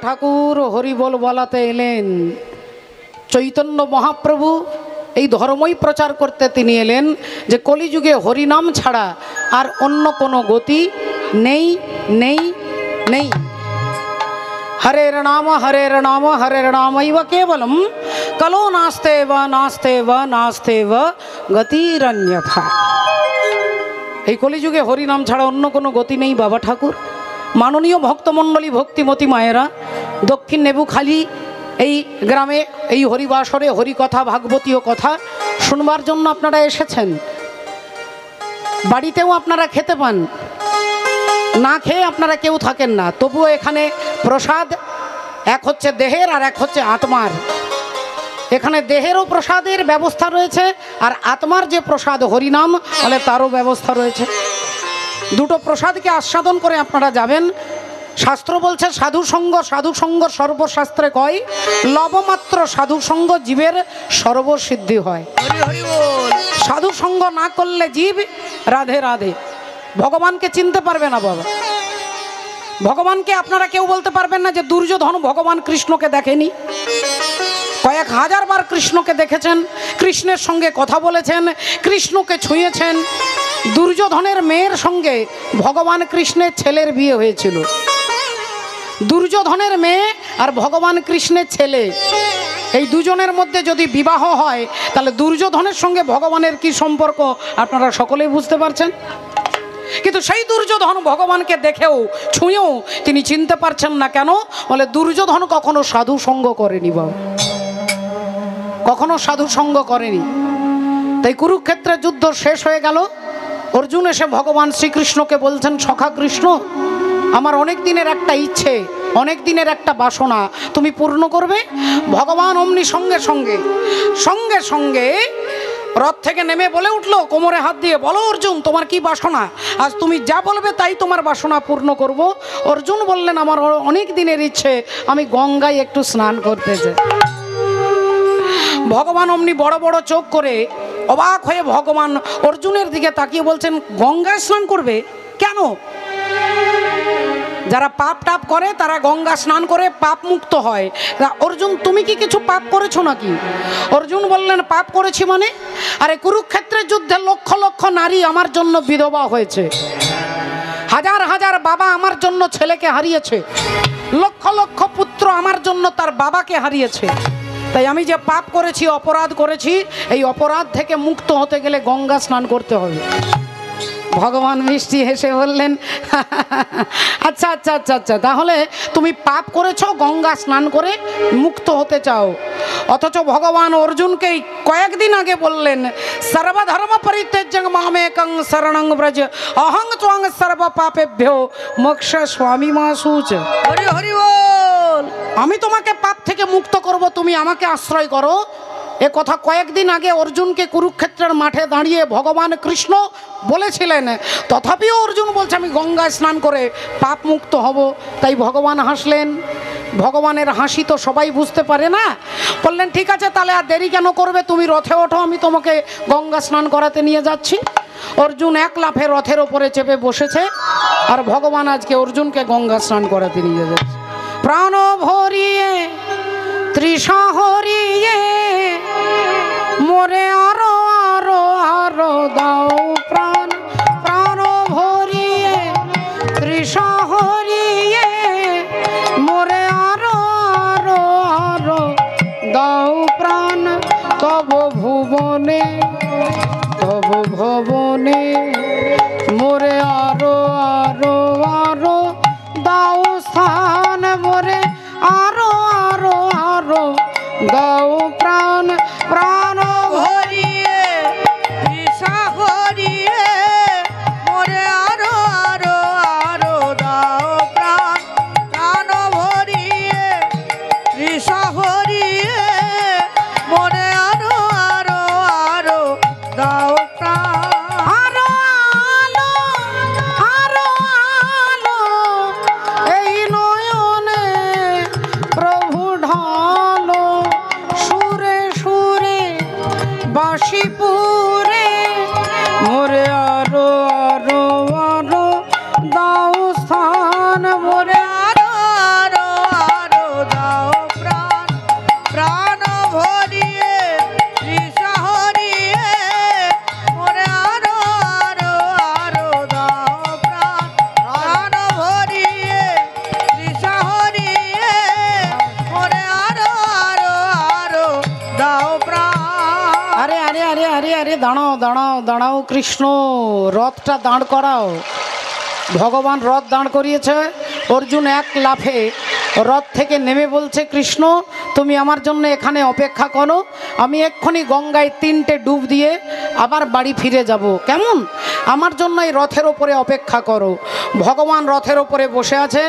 ঠাকুর হরিবোল বলাতে এলেন। চৈতন্য মহাপ্রভু এই ধর্মই প্রচার করতে তিনি এলেন যে কলিযুগে হরিনাম ছাড়া আর অন্য কোনো গতি নেই নেই নেই। হরের নাম হরের নামৈব কেবলম কলো নাস্তে ব নাস্তে ব গতিরন্যথা। এই কলিযুগে হরিনাম ছাড়া অন্য কোনো গতি নেই বাবা ঠাকুর। মাননীয় ভক্তমণ্ডলী ভক্তিমতী মায়েরা, দক্ষিণ নেবুখালী এই গ্রামে এই হরিবাসরে হরিকথা ভাগবতীয় কথা শুনবার জন্য আপনারা এসেছেন। বাড়িতেও আপনারা খেতে পান, না খেয়ে আপনারা কেউ থাকেন না, তবুও এখানে প্রসাদ এক হচ্ছে দেহের আর এক হচ্ছে আত্মার। এখানে দেহেরও প্রসাদের ব্যবস্থা রয়েছে আর আত্মার যে প্রসাদ হরিনাম বলে তারও ব্যবস্থা রয়েছে। দুটো প্রসাদকে আস্বাদন করে আপনারা যাবেন। শাস্ত্র বলছে সাধুসঙ্গ সর্বশাস্ত্রে কয় লবমাত্র সাধুসঙ্গ জীবের সর্বসিদ্ধি হয়। সাধুসঙ্গ না করলে জীব রাধে রাধে ভগবানকে চিনতে পারবে না বাবা। ভগবানকে আপনারা কেউ বলতে পারবেন না যে দুর্যোধন ভগবান কৃষ্ণকে দেখেনি। কয়েক হাজার বার কৃষ্ণকে দেখেছেন, কৃষ্ণের সঙ্গে কথা বলেছেন, কৃষ্ণকে ছুঁয়েছেন। দুর্যোধনের মেয়ের সঙ্গে ভগবান কৃষ্ণের ছেলের বিয়ে হয়েছিল। দুর্যোধনের মেয়ে আর ভগবান কৃষ্ণের ছেলে, এই দুজনের মধ্যে যদি বিবাহ হয় তাহলে দুর্যোধনের সঙ্গে ভগবানের কি সম্পর্ক আপনারা সকলেই বুঝতে পারছেন। কিন্তু সেই দুর্যোধন ভগবানকে দেখেও ছুঁয়েও তিনি চিনতে পারছেন না। কেন বলে দুর্যোধন কখনো সাধু সঙ্গ করেনি বাবা, কখনো সাধু সঙ্গ করেনি। তাই কুরুক্ষেত্রের যুদ্ধ শেষ হয়ে গেল। অর্জুন এসে ভগবান শ্রীকৃষ্ণকে বলছেন, সখা কৃষ্ণ, আমার অনেক দিনের একটা ইচ্ছে, অনেক দিনের একটা বাসনা তুমি পূর্ণ করবে। ভগবান অমনি সঙ্গে সঙ্গে সঙ্গে সঙ্গে রথ থেকে নেমে বলে উঠলো, কোমরে হাত দিয়ে, বলো অর্জুন তোমার কি বাসনা, আজ তুমি যা বলবে তাই তোমার বাসনা পূর্ণ করব। অর্জুন বললেন, আমার অনেক দিনের ইচ্ছে, আমি গঙ্গায় একটু স্নান করতে চাই। ভগবান অমনি বড় বড় চোখ করে অবাক হয়ে ভগবান অর্জুনের দিকে তাকিয়ে বলছেন, গঙ্গায় স্নান করবে কেন? যারা পাপ টাপ করে তারা গঙ্গা স্নান করে পাপ মুক্ত হয়। অর্জুন তুমি কি কিছু পাপ করেছো নাকি? অর্জুন বললেন, পাপ করেছি মানে? আরে কুরুক্ষেত্রের যুদ্ধে লক্ষ লক্ষ নারী আমার জন্য বিধবা হয়েছে, হাজার হাজার বাবা আমার জন্য ছেলেকে হারিয়েছে, লক্ষ লক্ষ পুত্র আমার জন্য তার বাবাকে হারিয়েছে। তাই আমি যে পাপ করেছি, অপরাধ করেছি, এই অপরাধ থেকে মুক্ত হতে গেলে গঙ্গা স্নান করতে হবে। ভগবান মিষ্টি হেসে বললেন, আচ্ছা আচ্ছা আচ্ছা আচ্ছা, তাহলে তুমি পাপ করেছো, গঙ্গা স্নান করে মুক্ত হতে চাও। অথচ ভগবান অর্জুনকেই কয়েকদিন আগে বললেন, সর্বধর্ম পরিত্যাজ্যং মামেকং শরণং ব্রজ অহং ত্বং সর্ব পাপেভ্যো মোক্ষ স্বামী মাসুচ। হরি হরি বল। আমি তোমাকে পাপ থেকে মুক্ত করব, তুমি আমাকে আশ্রয় করো। এ কথা কয়েকদিন আগে অর্জুনকে কুরুক্ষেত্রের মাঠে দাঁড়িয়ে ভগবান কৃষ্ণ বলেছিলেন। তথাপিও অর্জুন বলছে আমি গঙ্গায় স্নান করে পাপ মুক্ত হব। তাই ভগবান হাসলেন। ভগবানের হাসি তো সবাই বুঝতে পারে না। বললেন, ঠিক আছে, তাহলে আর দেরি কেন করবে, তুমি রথে ওঠো, আমি তোমাকে গঙ্গা স্নান করাতে নিয়ে যাচ্ছি। অর্জুন এক লাফে রথের ওপরে চেপে বসেছে আর ভগবান আজকে অর্জুনকে গঙ্গা স্নান করাতে নিয়ে যাচ্ছে। প্রাণ ভরিয়ে তৃষা হরিয়ে মোরে আরো আরো আরো দাও প্রাণ, প্রাণ ভরিয়ে তৃষা হরিয়ে মোরে আরো আরো আরো দাও প্রাণ। তব ভুবনে তব ভবনে মোরে আরো আরো আরো দাও স্থান, মোরে আরো আরো আরো দাও প্রাণ, প্রাণ ভরিয়ে তৃষা হরিয়ে মোরে আরো আরো আরো দাও প্রাণ, প্রাণ ভরিয়ে তৃষা হরিয়ে মোরে আরো আরো আরো দাও প্রাণ। আরো আলো দাঁড়াও দাঁড়াও দাঁড়াও কৃষ্ণ, রথটা দাঁড় করাও। ভগবান রথ দাঁড় করিয়েছে। অর্জুন এক লাফে রথ থেকে নেমে বলছে, কৃষ্ণ তুমি আমার জন্য এখানে অপেক্ষা করো, আমি এক্ষুনি গঙ্গায় 3টে ডুব দিয়ে আবার বাড়ি ফিরে যাব। কেমন? আমার জন্য এই রথের ওপরে অপেক্ষা করো। ভগবান রথের ওপরে বসে আছে।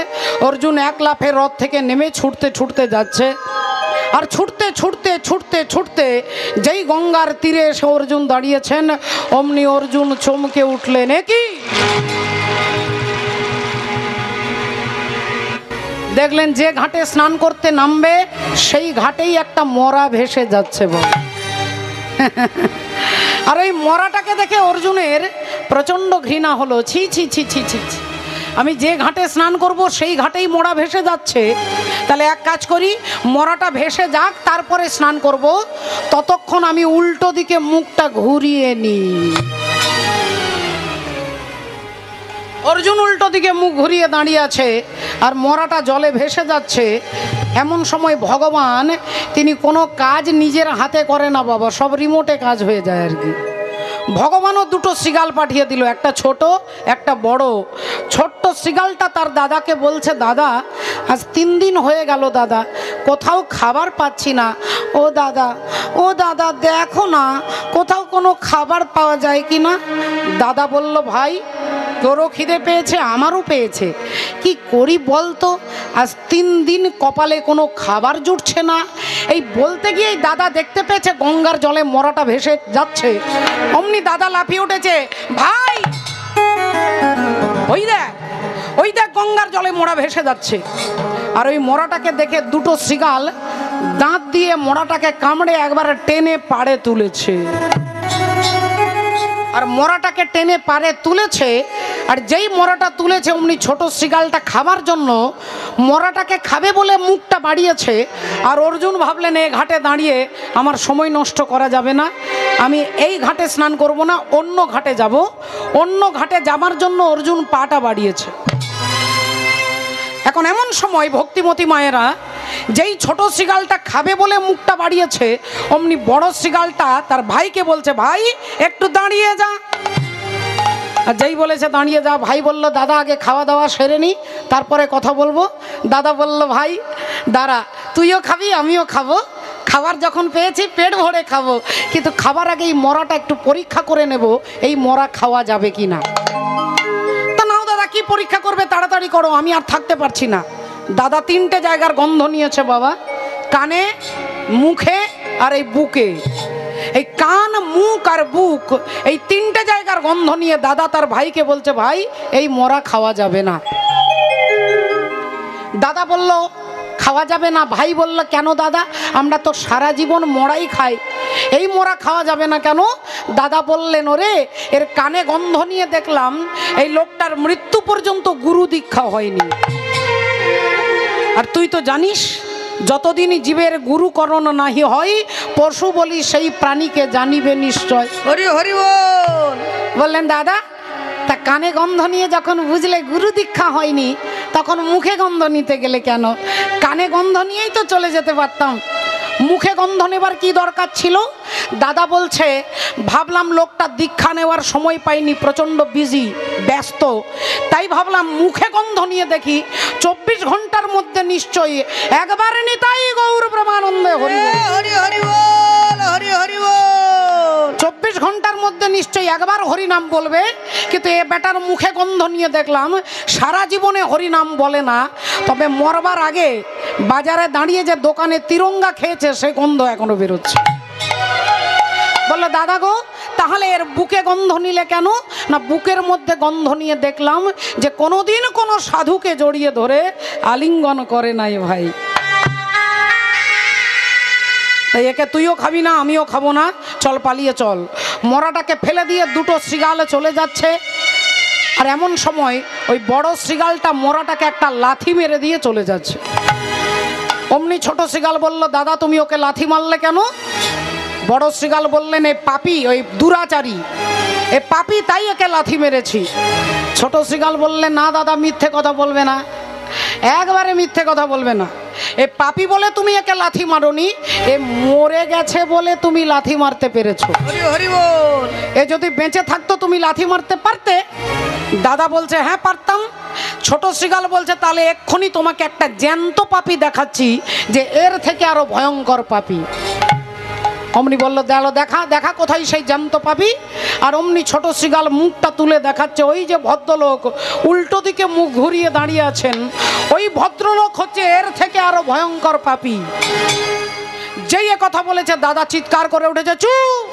অর্জুন এক লাফে রথ থেকে নেমে ছুটতে ছুটতে যাচ্ছে। আর ছুটতে ছুটতে ছুটতে ছুটতে যেই গঙ্গার তীরে এসে অর্জুন দাঁড়িয়েছেন, অমনি অর্জুন চমকে উঠলেন। কি দেখলেন? যে ঘাটে স্নান করতে নামবে সেই ঘাটেই একটা মরা ভেসে যাচ্ছে বল। আর ওই মরাটাকে দেখে অর্জুনের প্রচণ্ড ঘৃণা হলো। ছি ছি ছি ছি ছি, আমি যে ঘাটে স্নান করব সেই ঘাটেই মরা ভেসে যাচ্ছে। তাহলে এক কাজ করি, মরাটা ভেসে যাক, তারপরে স্নান করব, ততক্ষণ আমি উল্টো দিকে মুখটা ঘুরিয়ে নিই। অর্জুন উল্টো দিকে মুখ ঘুরিয়ে দাঁড়িয়ে আছে আর মরাটা জলে ভেসে যাচ্ছে। এমন সময় ভগবান তিনি কোনো কাজ নিজের হাতে করে না বাবা, সব রিমোটে কাজ হয়ে যায় আর কি। ভগবানও দুটো সিগাল পাঠিয়ে দিল, একটা ছোট একটা বড়। ছোট্ট সিগালটা তার দাদাকে বলছে, দাদা আজ 3 দিন হয়ে গেল দাদা, কোথাও খাবার পাচ্ছি না। ও দাদা দেখো না কোথাও কোনো খাবার পাওয়া যায় কি না। দাদা বলল, ভাই তোরও খিদে পেয়েছে, আমারও পেয়েছে, কি করি বলতো, আজ 3 দিন কপালে কোনো খাবার জুটছে না। এই বলতে গিয়েই দাদা দেখতে পেয়েছে গঙ্গার জলে মরাটা ভেসে যাচ্ছে। অমনি দাদা লাফিয়ে উঠেছে, ভাই ওই দেখ গঙ্গার জলে মরা ভেসে যাচ্ছে। আর ওই মরাটাকে দেখে দুটো সিগাল দাঁত দিয়ে মরাটাকে কামড়ে একবারে টেনে পাড়ে তুলেছে। আর মরাটাকে টেনে পাড়ে তুলেছে, আর যেই মরাটা তুলেছে অমনি ছোট সিগালটা খাবার জন্য মরাটাকে খাবে বলে মুখটা বাড়িয়েছে। আর অর্জুন ভাবলেন, এই ঘাটে দাঁড়িয়ে আমার সময় নষ্ট করা যাবে না, আমি এই ঘাটে স্নান করব না, অন্য ঘাটে যাব। অন্য ঘাটে যাবার জন্য অর্জুন পাটা বাড়িয়েছে। এখন এমন সময় ভক্তিমতী মায়েরা যেই ছোট সিগালটা খাবে বলে মুখটা বাড়িয়েছে, অমনি বড় সিগালটা তার ভাইকে বলছে, ভাই একটু দাঁড়িয়ে যা। আর যেই বলেছে দাঁড়িয়ে যা, ভাই বলল, দাদা আগে খাওয়া দাওয়া সেরে নি, তারপরে কথা বলবো। দাদা বলল, ভাই দাঁড়া, তুইও খাবি আমিও খাবো, খাবার যখন পেয়েছি পেট ভরে খাবো, কিন্তু খাবার আগে এই মরাটা একটু পরীক্ষা করে নেব, এই মরা খাওয়া যাবে কি না। তা নাও দাদা, কি পরীক্ষা করবে, তাড়াতাড়ি করো, আমি আর থাকতে পারছি না। দাদা 3টে জায়গার গন্ধ নিয়েছে বাবা, কানে, মুখে আর এই বুকে। এই কান, মুখ আর বুক, এই 3টে জায়গার গন্ধ নিয়ে দাদা তার ভাইকে বলছে, ভাই এই মরা খাওয়া যাবে না। দাদা বলল, খাওয়া যাবে না। ভাই বলল, কেন দাদা, আমরা তো সারা জীবন মরাই খাই, এই মরা খাওয়া যাবে না কেন? দাদা বললেন, ওরে এর কানে গন্ধ নিয়ে দেখলাম এই লোকটার মৃত্যু পর্যন্ত গুরু দীক্ষা হয়নি। আর তুই তো জানিস, যতদিন জীবের গুরুকরণ নাহি হয়, পশু বলি সেই প্রাণীকে জানিবে নিশ্চয়। হরি হরি বল। বললেন, দাদা তা কানে গন্ধ নিয়ে যখন বুঝলে গুরু দীক্ষা হয়নি, তখন মুখে গন্ধ নিতে গেলে কেন? কানে গন্ধ নিয়েই তো চলে যেতে পারতাম, মুখে গন্ধ নেবার কি দরকার ছিল? দাদা বলছে, ভাবলাম লোকটা দীক্ষা নেওয়ার সময় পাইনি, প্রচণ্ড বিজি ব্যস্ত, তাই ভাবলাম মুখে গন্ধ নিয়ে দেখি 24 ঘন্টার মধ্যে নিশ্চয়ই একবার নিতাই গৌর প্রেমানন্দে হরি হরি হরি বল, হরি হরি বল। 24 ঘন্টার মধ্যে নিশ্চয়ই একবার হরি নাম বলবে, কিন্তু এ বেটার মুখে গন্ধ নিয়ে দেখলাম সারা জীবনে হরি নাম বলে না, তবে মরবার আগে বাজারে দাঁড়িয়ে যে দোকানে তিরঙ্গা খেয়েছে সে গন্ধ এখনো বেরোচ্ছে। বললো, দাদা গো তাহলে এর বুকে গন্ধ নিলে কেন? না, বুকের মধ্যে গন্ধ নিয়ে দেখলাম যে কোনোদিন কোনো সাধুকে জড়িয়ে ধরে আলিঙ্গন করে নাই ভাই, তাই একে তুইও খাবি না আমিও খাবো না, চল পালিয়ে চল। মরাটাকে ফেলে দিয়ে দুটো সিগালে চলে যাচ্ছে। আর এমন সময় ওই বড় সিগালটা মরাটাকে একটা লাথি মেরে দিয়ে চলে যাচ্ছে। অমনি ছোট সিগাল বলল, দাদা তুমি ওকে লাথি মারলে কেন? বড় সিগাল বললেন, এই পাপী, ওই দুরাচারী, এ পাপী, তাই একে লাথি মেরেছি। ছোট সিগাল বললেন, না দাদা মিথ্যে কথা বলবে না, একবারে মিথ্যে কথা বলবে না, এ পাপী বলে তুমি একে লাথি মারোনি, এ মরে গেছে বলে তুমি লাথি মারতে পেরেছো। এ যদি বেঁচে থাকতো তুমি লাথি মারতে পারতে? দাদা বলছে হ্যাঁ পারতাম। ছোট শ্রীগাল বলছে তাহলে এক্ষুনি তোমাকে একটা জ্যান্ত পাপী দেখাচ্ছি যে এর থেকে আরো ভয়ঙ্কর পাপী। অমনি বলল দেখালো, দেখা দেখা কোথায় সেই জ্যান্ত পাপী। আর অমনি ছোট শ্রীগাল মুখটা তুলে দেখাচ্ছে ওই যে ভদ্রলোক উল্টো দিকে মুখ ঘুরিয়ে দাঁড়িয়ে আছেন, ওই ভদ্রলোক হচ্ছে এর থেকে আরো ভয়ঙ্কর পাপী। যেই এ কথা বলেছে দাদা চিৎকার করে উঠেছে, চুপ!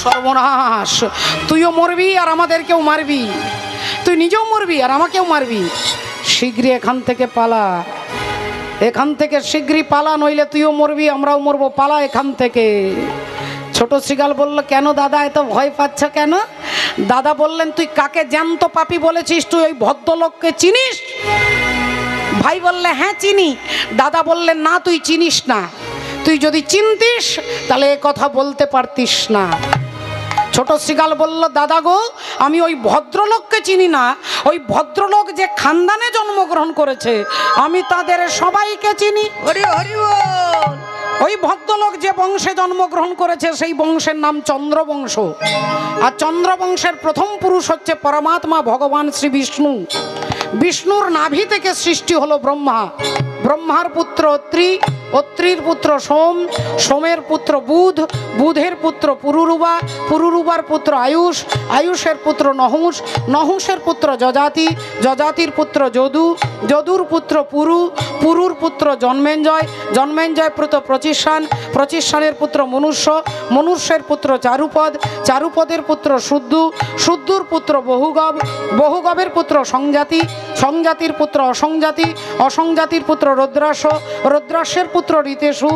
সর্বনাশ, তুইও মরবি আর আমাদেরকেও মারবি, তুই নিজেও মরবি আর আমাকেও মারবি। শীঘ্রই এখান থেকে পালা, এখান থেকে শীঘ্রই পালা, নইলে তুইও মরবি আমরাও মরবো, পালা এখান থেকে। ছোট শ্রীগাল বলল কেন দাদা এত ভয় পাচ্ছ কেন? দাদা বললেন তুই কাকে জ্যান্ত পাপী বলেছিস? তুই ওই ভদ্রলোককে চিনিস? ভাই বললে হ্যাঁ চিনি। দাদা বললেন না তুই চিনিস না, তুই যদি চিনতিস তাহলে এ কথা বলতে পারতিস না। ছোট শ্রীগাল বলল দাদা গো, আমি ওই ভদ্রলোককে চিনি না, ওই ভদ্রলোক যে খানদানে জন্মগ্রহণ করেছে আমি তাদের সবাইকে চিনি। ওই ভদ্রলোক যে বংশে জন্মগ্রহণ করেছে সেই বংশের নাম চন্দ্রবংশ, আর চন্দ্রবংশের প্রথম পুরুষ হচ্ছে পরমাত্মা ভগবান শ্রী বিষ্ণু। বিষ্ণুর নাভি থেকে সৃষ্টি হলো ব্রহ্মা, ব্রহ্মার পুত্র অত্রি, অত্রির পুত্র সোম, সোমের পুত্র বুধ, বুধের পুত্র পুরুরুবা, পুরুরুবার পুত্র আয়ুষ, আয়ুষের পুত্র নহুষ, নহুষের পুত্র যজাতি, যজাতির পুত্র যদু, যদুর পুত্র পুরু, পুরুর পুত্র জন্মেঞ্জয়, জন্মেঞ্জয় পুত্র প্রচিষ্ঠান, প্রচিষ্ঠানের পুত্র মনুষ্য, মনুষ্যের পুত্র চারুপদ, চারুপদের পুত্র শুদ্ধু, শুদ্ধুর পুত্র বহুগব, বহুগবের পুত্র সংজাতি, সংজাতির পুত্র অসংজাতি, অসংজাতির পুত্র রুদ্রাস, রুদ্রাসের পুত্র ঋতেশু,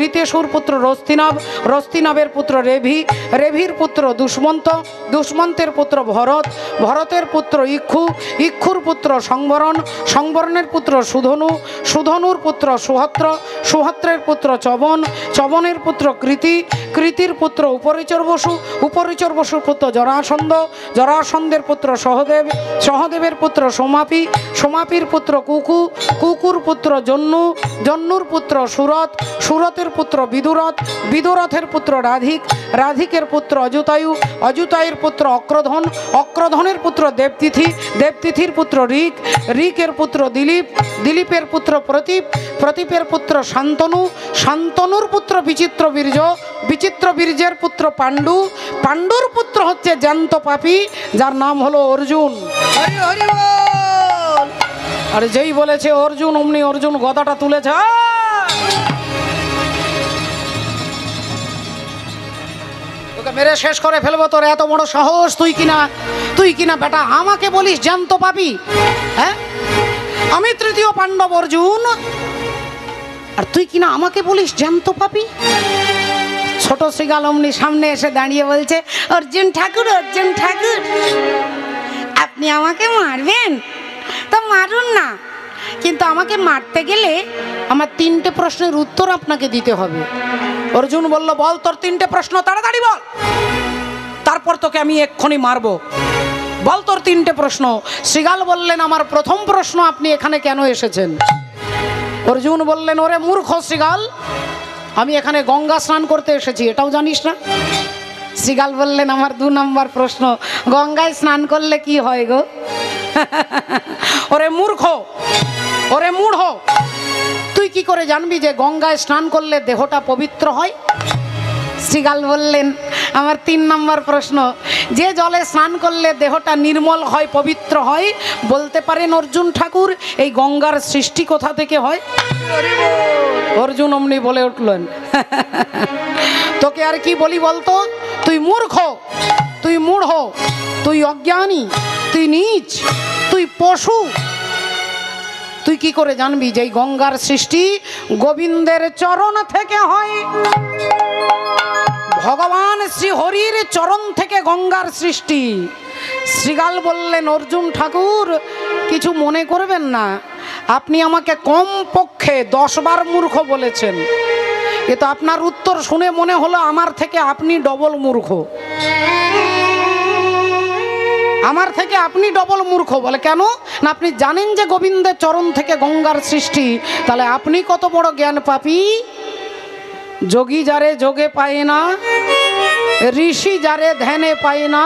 ঋতেশুর পুত্র রস্তিনাভ, রস্তিনাভের পুত্র রেভি, রেভির পুত্র দুষ্মন্ত, দুষ্মন্তের পুত্র ভরত, ভরতের পুত্র ইক্ষু, ইক্ষুর পুত্র সংবরণ, সংবরণের পুত্র সুধনু, সুধনুর পুত্র সুহত্র, সুহত্রের পুত্র চবন, চবনের পুত্র কৃতি, কৃতির পুত্র উপরিচর বসু, উপরিচর বসুর পুত্র জরাসন্ধ, জরাসন্ধের পুত্র সহদেব, সহদেবের পুত্র সোমাপি, সোমাপির পুত্র কুকু, কুকুর পুত্র জন্নু, জন্নুর পুত্র সুরত, সুরতের পুত্র বিদুরথ, বিদুরথের পুত্র রাধিক, রাধিকের পুত্র অযুতায়ু, অযুতায়ুর পুত্র অক্রধন, অক্রধনের পুত্র দেবতিথি, দেবতিথির পুত্র ঋক, ঋকের পুত্র দিলীপ, দিলীপের পুত্র প্রতীপ, প্রতীপের পুত্র শান্তনু, শান্তনুর পুত্র বিচিত্র বীর্য, বিচিত্র বীর্যের পুত্র পাণ্ডু, পাণ্ডুর পুত্র হচ্ছে জ্যান্ত পাপী যার নাম হলো অর্জুন। আর যেই বলেছে অর্জুন অমনি অর্জুন গদাটা তুলেছে, তোকে মেরে শেষ করে ফেলবো, তোর এত বড় সাহস! তুই কিনা বেটা আমাকে বলিস জ্যান্ত পাপী? হ্যাঁ, আমি তৃতীয় পাণ্ডব অর্জুন, আর তুই কিনা আমাকে বলিস জ্যান্ত পাপী? ছোট শ্রীগাল অমনি সামনে এসে দাঁড়িয়ে বলছে, অর্জুন ঠাকুর, অর্জুন ঠাকুর, আপনি আমাকে মারবেন তা মারুন না, কিন্তু আমাকে মারতে গেলে আমার 3টে প্রশ্নের উত্তর আপনাকে দিতে হবে। অর্জুন বলল বল তোর 3টে প্রশ্ন, তাড়াতাড়ি বল, তারপর তোকে আমি এক্ষুনি মারবো, বল তোর 3টে প্রশ্ন। শ্রীগাল বললেন আমার প্রথম প্রশ্ন, আপনি এখানে কেন এসেছেন? অর্জুন বললেন ওরে মূর্খ শ্রীগাল, আমি এখানে গঙ্গা স্নান করতে এসেছি, এটাও জানিস না? শ্রীগাল বললেন আমার 2 নম্বর প্রশ্ন, গঙ্গায় স্নান করলে কি হয় গো? ওরে মূর্খ, ওরে মূঢ়, তুই কি করে জানবি যে গঙ্গায় স্নান করলে দেহটা পবিত্র হয়? শ্রীগাল বললেন আমার 3 নম্বর প্রশ্ন, যে জলে স্নান করলে দেহটা নির্মল হয়, পবিত্র হয়, বলতে পারেন অর্জুন ঠাকুর এই গঙ্গার সৃষ্টি কোথা থেকে হয়? অর্জুন অমনি বলে উঠলেন, তোকে আর কি বলি বলতো, তুই মূর্খ, তুই মূঢ়, তুই অজ্ঞানী, তুই নীচ, তুই পশু, তুই কি করে জানবি যে গঙ্গার সৃষ্টি গোবিন্দের চরণ থেকে হয়? ভগবান শ্রী হরির চরণ থেকে গঙ্গার সৃষ্টি। শ্রীগাল বললেন অর্জুন ঠাকুর কিছু মনে করবেন না, আপনি আমাকে কম পক্ষে 10 বার মূর্খ বলেছেন, এ তো আপনার উত্তর শুনে মনে হলো আমার থেকে আপনি ডবল মূর্খ। আমার থেকে আপনি ডবল মূর্খ। বলে কেন? না আপনি জানেন যে গোবিন্দের চরণ থেকে গঙ্গার সৃষ্টি, তাহলে আপনি কত বড় জ্ঞান পাপী। যোগী যারে যোগে পায় না, ঋষি যারে ধ্যানে পায় না,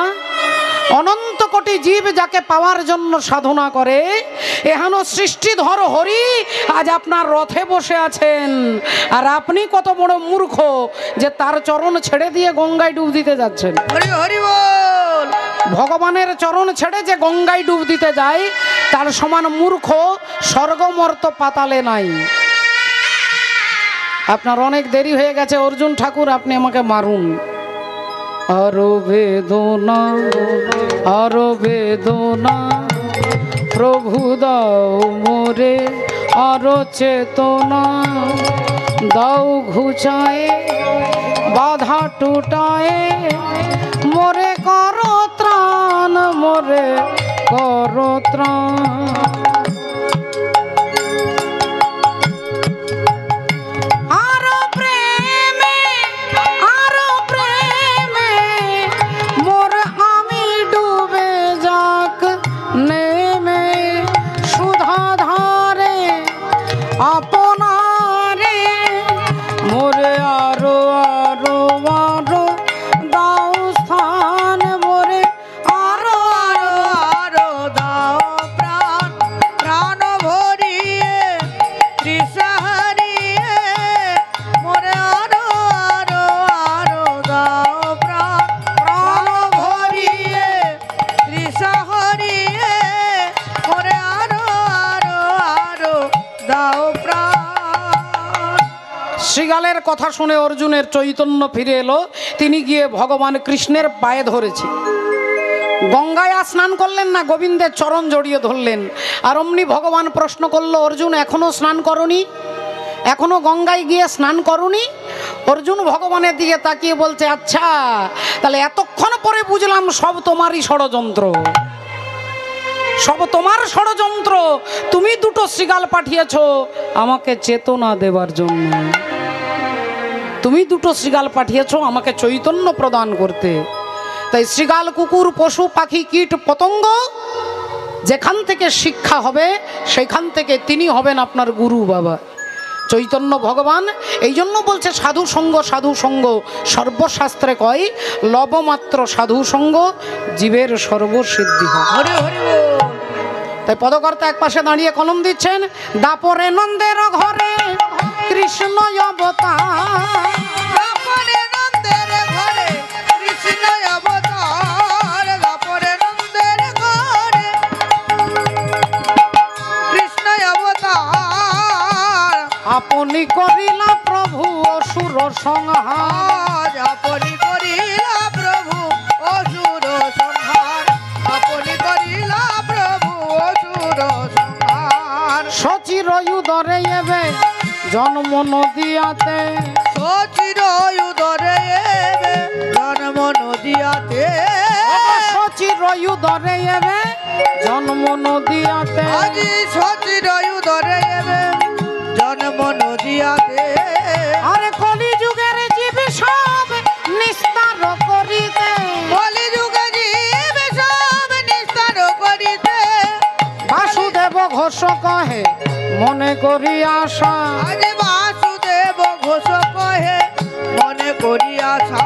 অনন্ত কোটি জীব যাকে পাওয়ার জন্য সাধনা করে, এহানো সৃষ্টিধর হরি আজ আপনার রথে বসে আছেন, আর আপনি কত বড় মূর্খ যে তার চরণ ছেড়ে দিয়ে গঙ্গায় ডুব দিতে যাচ্ছেন। হরি হরি বল। ভগবানের চরণ ছেড়ে যে গঙ্গায় ডুব দিতে যায় তার সমান মূর্খ স্বর্গমর্ত পাতালে নাই। আপনার অনেক দেরি হয়ে গেছে অর্জুন ঠাকুর, আপনি আমাকে মারুন। আরো বেদনা আরো বেদনা প্রভু দাও মোরে, আরো চেতনা দাও ঘুচায়ে, বাধা টুটায়ে, মোরে করো ত্রাণ, মোরে করো ত্রাণ। শ্রীগালের কথা শুনে অর্জুনের চৈতন্য ফিরে এলো। তিনি গিয়ে ভগবান কৃষ্ণের পায়ে ধরেছে। গঙ্গায় স্নান করলেন না, গোবিন্দের চরণ জড়িয়ে ধরলেন। আর অমনি ভগবান প্রশ্ন করলো, অর্জুন এখনো স্নান করনি? এখনো গঙ্গায় গিয়ে স্নান করনি? অর্জুন ভগবানের দিকে তাকিয়ে বলছে, আচ্ছা তাহলে এতক্ষণ পরে বুঝলাম সব তোমারই ষড়যন্ত্র, সব তোমার ষড়যন্ত্র। তুমি দুটো শ্রীগাল পাঠিয়েছ আমাকে চেতনা দেবার জন্য, তুমি দুটো শ্রীগাল পাঠিয়েছ আমাকে চৈতন্য প্রদান করতে। তাই শ্রীগাল, কুকুর, পশু পাখি, কীট পতঙ্গ যেখান থেকে শিক্ষা হবে সেখান থেকে তিনি হবেন আপনার গুরু বাবা চৈতন্য ভগবান। এই জন্য বলছে সাধু সঙ্গ, সাধু সঙ্গ সর্বশাস্ত্রে কয় লবমাত্র সাধু সঙ্গ জীবের সর্বসিদ্ধি হয়। হরি হরি বল। তাই পদকর্তা এক পাশে দাঁড়িয়ে কলম দিচ্ছেন, দাপরে নন্দের ঘরে কৃষ্ণ অবতার, দাপরে নন্দের ঘরে কৃষ্ণ অবতার, দাপরে নন্দের ঘরে কৃষ্ণ অবতার, আপনি করিলা প্রভু অসুর সংহার, আপনি করিলা প্রভু অসুর সংহার, আপনি করিলা প্রভু অসুর সংহার। সচির উদরে এবে জন্ম নদিয়াতে, সচির উদরে এবে জন্ম নদিয়াতে, সচির উদরে এবে জন্ম নদিয়াতে, আজি সচির উদরে এবে জন্ম নদিয়াতে। আরে কলি যুগের জীব সব নিস্তার করিতে, কলি যুগে জীব সব নিস্তার করিতে, বাসুদেব ঘোষ কহে মনে করি আশা, আজ বাসুদেব ঘোষ কহে মনে করি আশা,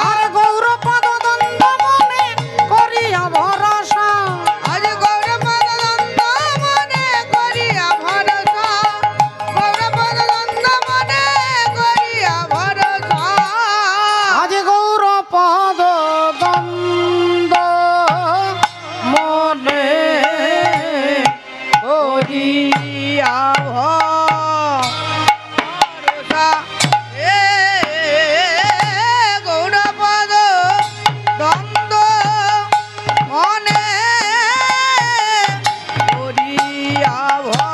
আর গৌরপদ দ্বন্দ্ব মনে করিয়া ভরসা, আজ গৌরপদ দ্বন্দ্ব মনে করিয়া ভরসা, গৌরপদ দ্বন্দ্ব মনে করিয়া ভরসা, আজ গৌরপদ দ্বন্দ্ব মনে করিয়া ভরসা, এ গৌরপদ দ্বন্দ্ব মনে করিয়া ভরসা।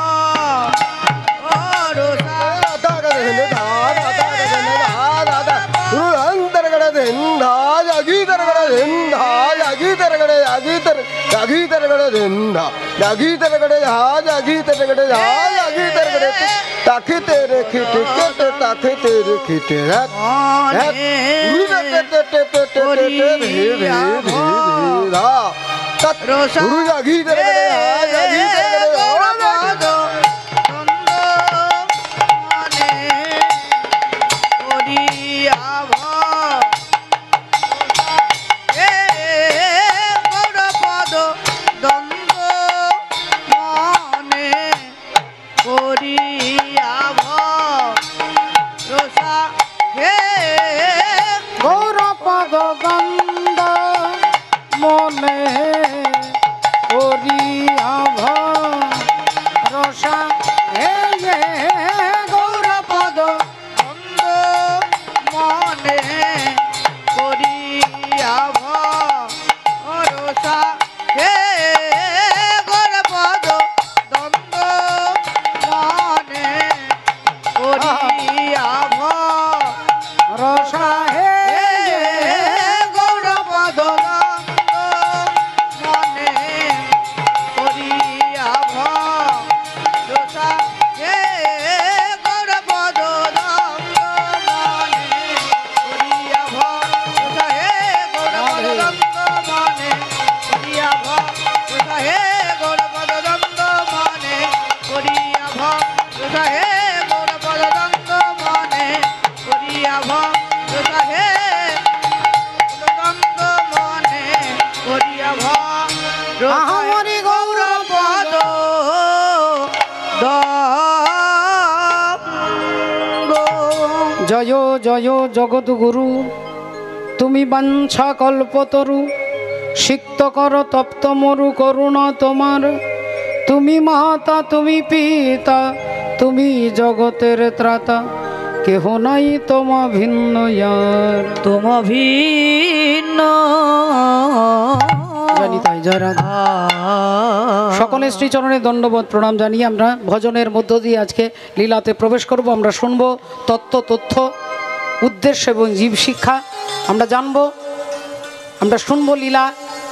রসা রুজা ঘি দে রে আজা ঘি দে রে গৌরপদ দ্বন্দ্ব মনে করিয়া ভয় গৌরপদ দ্বন্দ্ব মনে করিয়া ভয় রসা হে গৌরপদ গন্ধ মনে করিয়া ভরসা হে গৌরপদ দ্বন্দ্ব মনে করিয়া ভরসা হে গৌরপদ দ্বন্দ্ব মনে করিয়া রসা হে গৌরপদ দ্বন্দ্ব মনে করিয়া ভরসা হে গৌরপদ দ্বন্দ্ব মনে করিয়া ভরসা হে গৌরপদ দ্বন্দ্ব মনে করিয়া ভরসা হে গৌরপদ দ্বন্দ্ব মনে করিয়া ভরসা হে গৌরপদ দ্বন্দ্ব মনে করিয়া ভরসা হে দ্বন্দ্ব মনে করিয়া ভরসা আহামরি গৌরপদ জয় জয় জগদ্গুরু তুমি বাঞ্ছা কল্পতরু সিক্ত কর তপ্ত মরু করুণা তোমার তুমি মাতা তুমি পিতা তুমি জগতের ত্রাতা কেহ নাই তোমা ভিন্ন ইয়ার তুম ভিন্ন জানি তাই জয় রাধা। সকলে শ্রীচরণে দণ্ডবোধ প্রণাম জানিয়ে আমরা ভজনের মধ্য দিয়ে আজকে লীলাতে প্রবেশ করব। আমরা শুনব তত্ত্ব তথ্য উদ্দেশ্য এবং জীব শিক্ষা আমরা জানব, আমরা শুনব লীলা।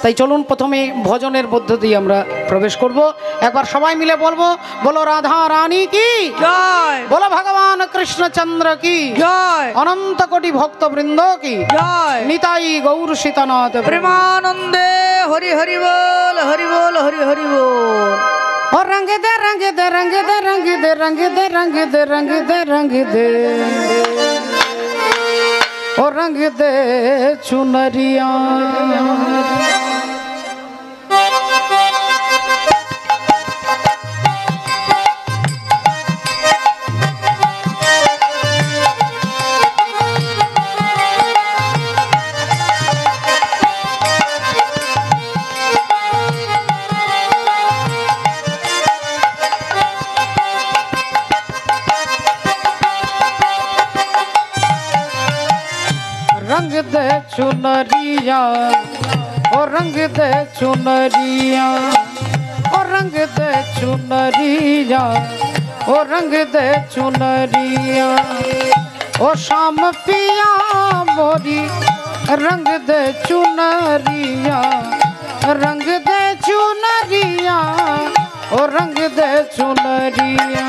তাই চলুন প্রথমে ভজনের মধ্য দিয়ে আমরা প্রবেশ করব। একবার সবাই মিলে বলবো, বলো রাধা রানী কি জয় বলো ভগবান কৃষ্ণচন্দ্র কি জয় অনন্ত কোটি ভক্তবৃন্দ কি জয় নিতাই গৌর সীতানাথ প্রেমানন্দে হরি হরি বল হরি বল হরি হরি বল ও রঙ দে রঙ দে রঙ দে রঙ দে রঙ দে রঙ দে রঙ দে রঙ দে ও রঙ দে চুনরিয়া रंग दे चुनरिया ओ रंग दे चुनरिया ओ रंग दे चुनरिया ओ रंग दे चुनरिया ओ शाम पिया मोरी रंग दे चुनरिया रंग दे चुनरिया ओ रंग दे चुनरिया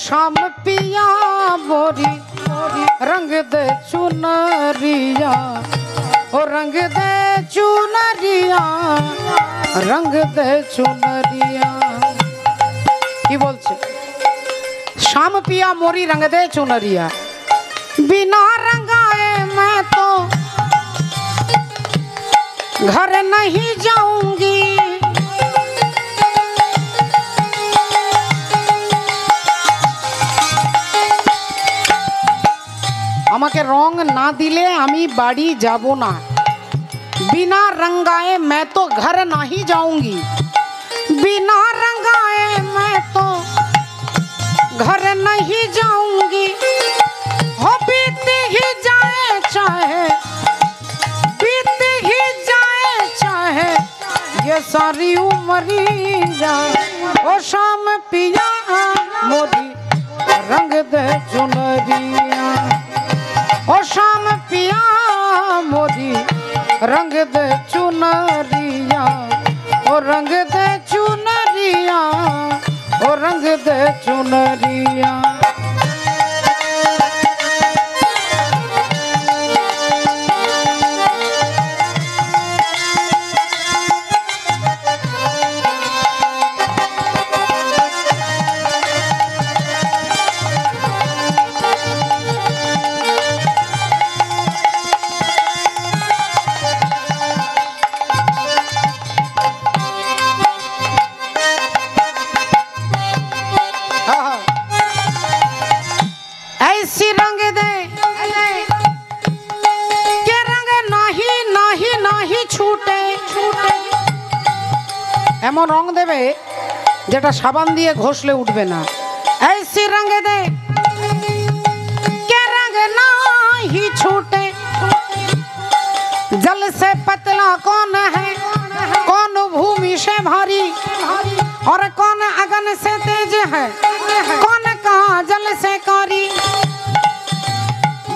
शाम पिया मोरी रंग दे चुनरिया ओ रंग दे चुनरिया रंग दे चुनरिया की बोलছে शाम पिया मोरी रंग दे चुनरिया बिना रंगाए मैं तो घर नहीं जाऊंगी আমাকে রং না দিলে আমি বাড়ি যাব না बिना रंगाए मैं तो घर नहीं जाऊंगी बिना रंगाए मैं तो घर नहीं जाऊंगी हो बीत ही जाए चाहे बीत ही जाए चाहे मरिया ओ शाम पिया मोदी रंग दे चुनरिया ओ शाम पिया मोदी रंग दे चुनरिया ओ रंग दे चुनरिया ओ रंग दे चुनरिया। ऐसी रंग दे के रंग नाही नाही नाही छूटे छूटे এমন রং দেবে যেটা সাবান দিয়ে ঘষলে উঠবে না। ऐसी रंग दे के रंग नाही छूटे जल से पतला कौन है कौन भूमि से भारी और कौन अगन से तेज है कौन कहा जल से कारी।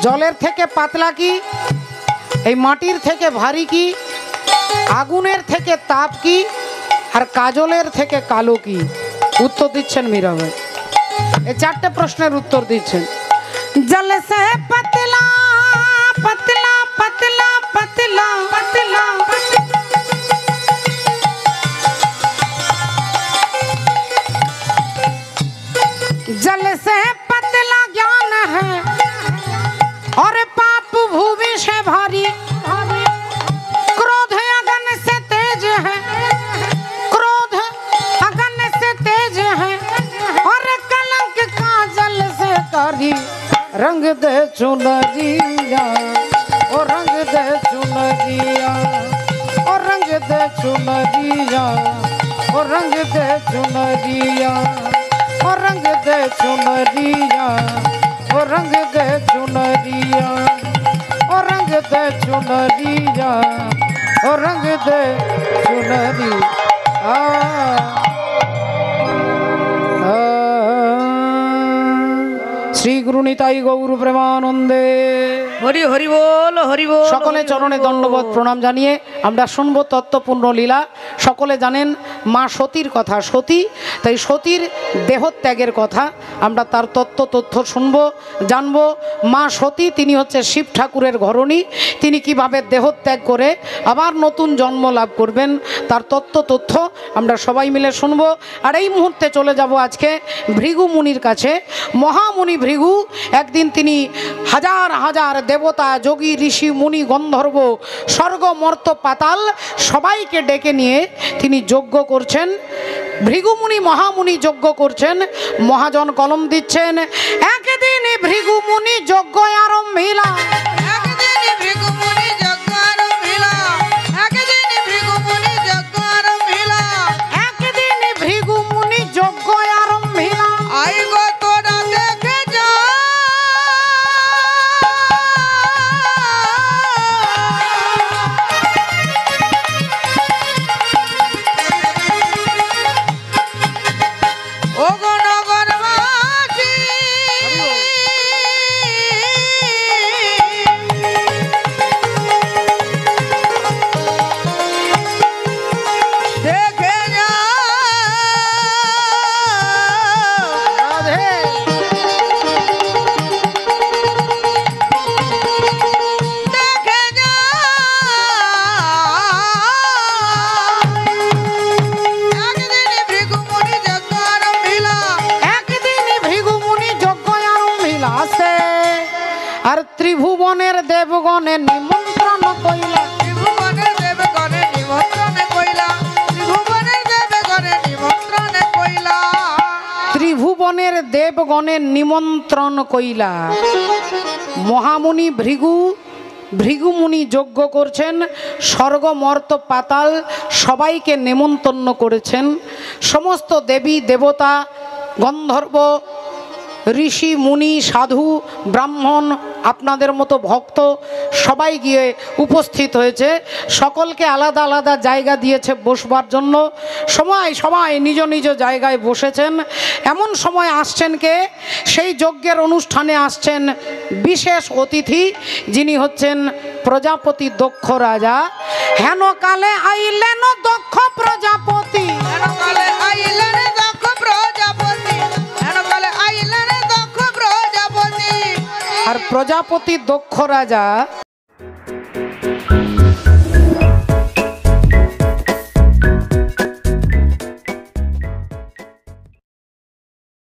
জলের থেকে পাতলা কি, এই মাটির থেকে ভারী কি, আগুনের থেকে তাপ কি, আর কাজলের থেকে কালো কি? উত্তর দিচ্ছেন মীরা ভাই। এই চারটে প্রশ্নের উত্তর দিচ্ছেন। জল সে পতলা পতলা পতলা পতলা পতলা जल से पतला ज्ञान है और पाप भूमि से भारी क्रोध अगन से तेज है क्रोध अगन से तेज है और कलंक का जल से कारी। रंग दे चुनरिया ओ रंग दे चुनरिया ओ रंग दे चुनरिया ओ रंग दे चुनरिया ओ रंग दे चुनरिया ओ रंग दे चुनरिया ओ रंग दे चुनरिया ओ रंग दे चुनरिया। श्री गुरु निताई गौर प्रेमानंदे হরি হরি বল হরি বল। সকলে চরণে দণ্ডবোধ প্রণাম জানিয়ে আমরা শুনবো তত্ত্বপূর্ণ লীলা। সকলে জানেন মা সতীর কথা, সতী, তাই সতীর দেহত্যাগের কথা আমরা তার তথ্য শুনবো জানবো। মা সতী তিনি হচ্ছে শিব ঠাকুরের ঘরণী, তিনি কিভাবে দেহত্যাগ করে আবার নতুন জন্ম লাভ করবেন তার তথ্য আমরা সবাই মিলে শুনবো। আর এই মুহূর্তে চলে যাব আজকে ভৃগু মুনির কাছে। মহামুনি ভৃগু একদিন তিনি হাজার হাজার দেবতা যোগী ঋষি মুনি গন্ধর্ব স্বর্গ মর্ত পাতাল সবাইকে ডেকে নিয়ে তিনি যজ্ঞ করছেন। ভৃগুমুনি মহামুনি যজ্ঞ করছেন, মহাজন কলম দিচ্ছেন। একদিন ভৃগুমুনি যজ্ঞ আরম্ভিলা একদিন ভৃগুমুনি যজ্ঞ আরম্ভিলা একদিন ভৃগুমুনি যজ্ঞ আরম্ভিলা একদিন ভৃগুমুনি যজ্ঞ আরম্ভিলা আই গো তোরা দেখে যা ও গো নগরবাসী দেখে যা রাধে দেখে যা একদিন ভৃগুমুনি যজ্ঞ আরম্ভিলা একদিন ভৃগুমুনি যজ্ঞ আরম্ভিলা সে আর ত্রিভুবনের দেবগণে নিমন্ত্রণ কইলা ত্রিভুবনের দেবগণে নিমন্ত্রণ কইলা ত্রিভুবনের দেবগণে নিমন্ত্রণ কইলা ত্রিভুবনের দেবগণের নিমন্ত্রণ কইলা। মহামুনি ভৃগুমুনি যজ্ঞ করছেন, স্বর্গ মর্ত পাতাল সবাইকে নেমন্তন্ন করেছেন। সমস্ত দেবী দেবতা গন্ধর্ব ঋষি মুনি সাধু ব্রাহ্মণ আপনাদের মতো ভক্ত সবাই গিয়ে উপস্থিত হয়েছে। সকলকে আলাদা আলাদা জায়গা দিয়েছে বসবার জন্য। সবাই নিজ নিজ জায়গায় বসেছেন। এমন সময় আসছেন কে? সেই যজ্ঞের অনুষ্ঠানে আসছেন বিশেষ অতিথি, যিনি হচ্ছেন প্রজাপতি দক্ষ রাজা। হেন কালে আইলেন দক্ষ প্রজাপতি, হেনকালে আইলেন দক্ষ প্রজাপতি, হেনকালে আইলেন দক্ষ প্রজাপতি। আর প্রজাপতি দক্ষ রাজা